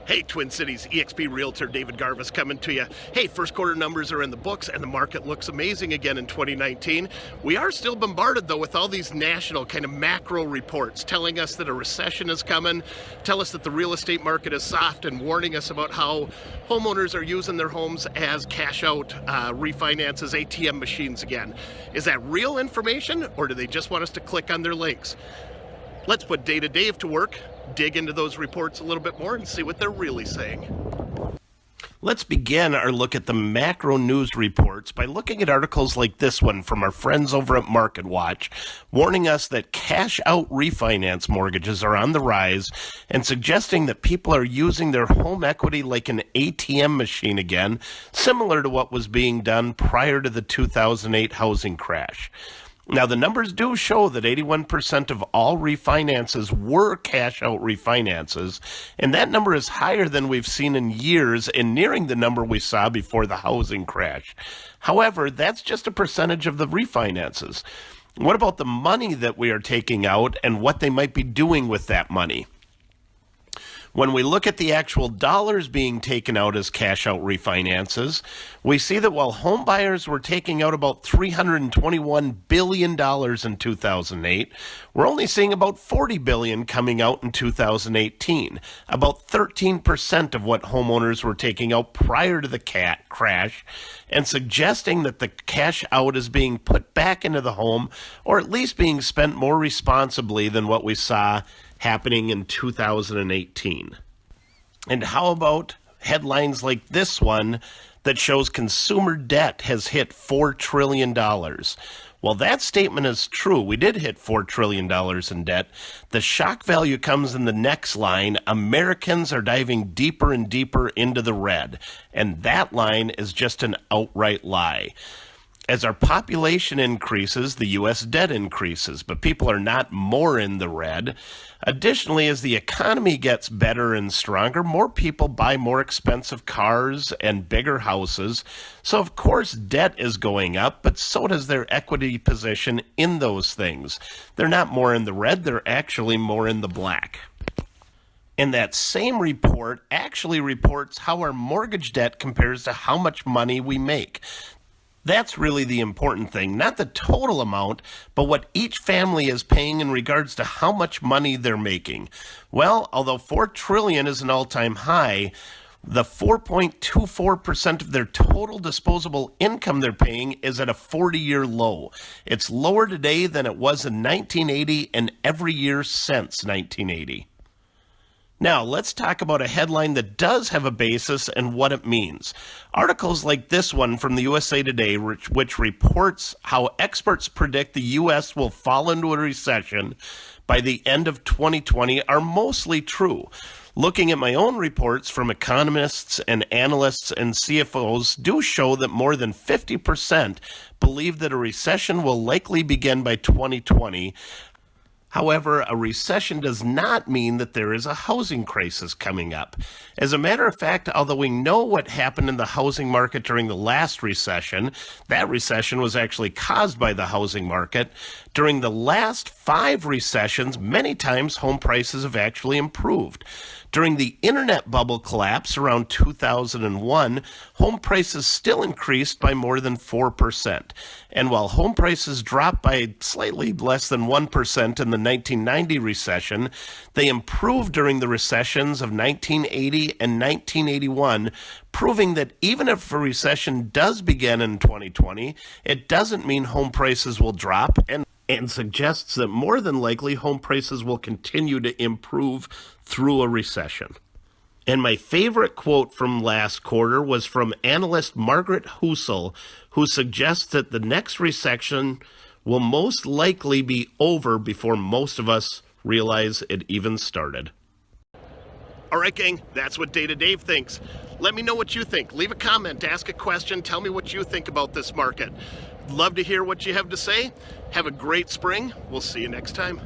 Hey, Twin Cities, eXp Realtor David Garvis coming to you. Hey, first quarter numbers are in the books and the market looks amazing again in 2019. We are still bombarded though with all these national kind of macro reports telling us that a recession is coming, tell us that the real estate market is soft, and warning us about how homeowners are using their homes as cash out refinances, ATM machines again. Is that real information, or do they just want us to click on their links? Let's put Data Dave to work, dig into those reports a little bit more and see what they're really saying. Let's begin our look at the macro news reports by looking at articles like this one from our friends over at MarketWatch, warning us that cash-out refinance mortgages are on the rise and suggesting that people are using their home equity like an ATM machine again, similar to what was being done prior to the 2008 housing crash. Now, the numbers do show that 81% of all refinances were cash-out refinances, and that number is higher than we've seen in years and nearing the number we saw before the housing crash. However, that's just a percentage of the refinances. What about the money that we are taking out and what they might be doing with that money? When we look at the actual dollars being taken out as cash-out refinances, we see that while home buyers were taking out about $321 billion in 2008, we're only seeing about $40 billion coming out in 2018, about 13% of what homeowners were taking out prior to the crash, and suggesting that the cash out is being put back into the home, or at least being spent more responsibly than what we saw happening in 2018. And how about headlines like this one that shows consumer debt has hit $4 trillion? Well, that statement is true. We did hit $4 trillion in debt. The shock value comes in the next line. Americans are diving deeper and deeper into the red. And that line is just an outright lie. As our population increases, the U.S. debt increases, but people are not more in the red. Additionally, as the economy gets better and stronger, more people buy more expensive cars and bigger houses. So, of course, debt is going up, but so does their equity position in those things. They're not more in the red, they're actually more in the black. And that same report actually reports how our mortgage debt compares to how much money we make. That's really the important thing, not the total amount, but what each family is paying in regards to how much money they're making. Well, although $4 trillion is an all-time high, the 4.24% of their total disposable income they're paying is at a 40-year low. It's lower today than it was in 1980 and every year since 1980. Now, let's talk about a headline that does have a basis and what it means. Articles like this one from the USA Today, which reports how experts predict the U.S. will fall into a recession by the end of 2020, are mostly true. Looking at my own reports from economists and analysts and CFOs do show that more than 50% believe that a recession will likely begin by 2020. However, a recession does not mean that there is a housing crisis coming up. As a matter of fact, although we know what happened in the housing market during the last recession, that recession was actually caused by the housing market. During the last 5 recessions, many times home prices have actually improved. During the internet bubble collapse around 2001, home prices still increased by more than 4%. And while home prices dropped by slightly less than 1% in the 1990 recession, they improved during the recessions of 1980 and 1981, proving that even if a recession does begin in 2020, it doesn't mean home prices will drop, and suggests that more than likely home prices will continue to improve through a recession. And my favorite quote from last quarter was from analyst Margaret Hussel, who suggests that the next recession will most likely be over before most of us realize it even started. All right, gang, that's what Data Dave thinks. Let me know what you think. Leave a comment, ask a question, tell me what you think about this market. Love to hear what you have to say. Have a great spring. We'll see you next time.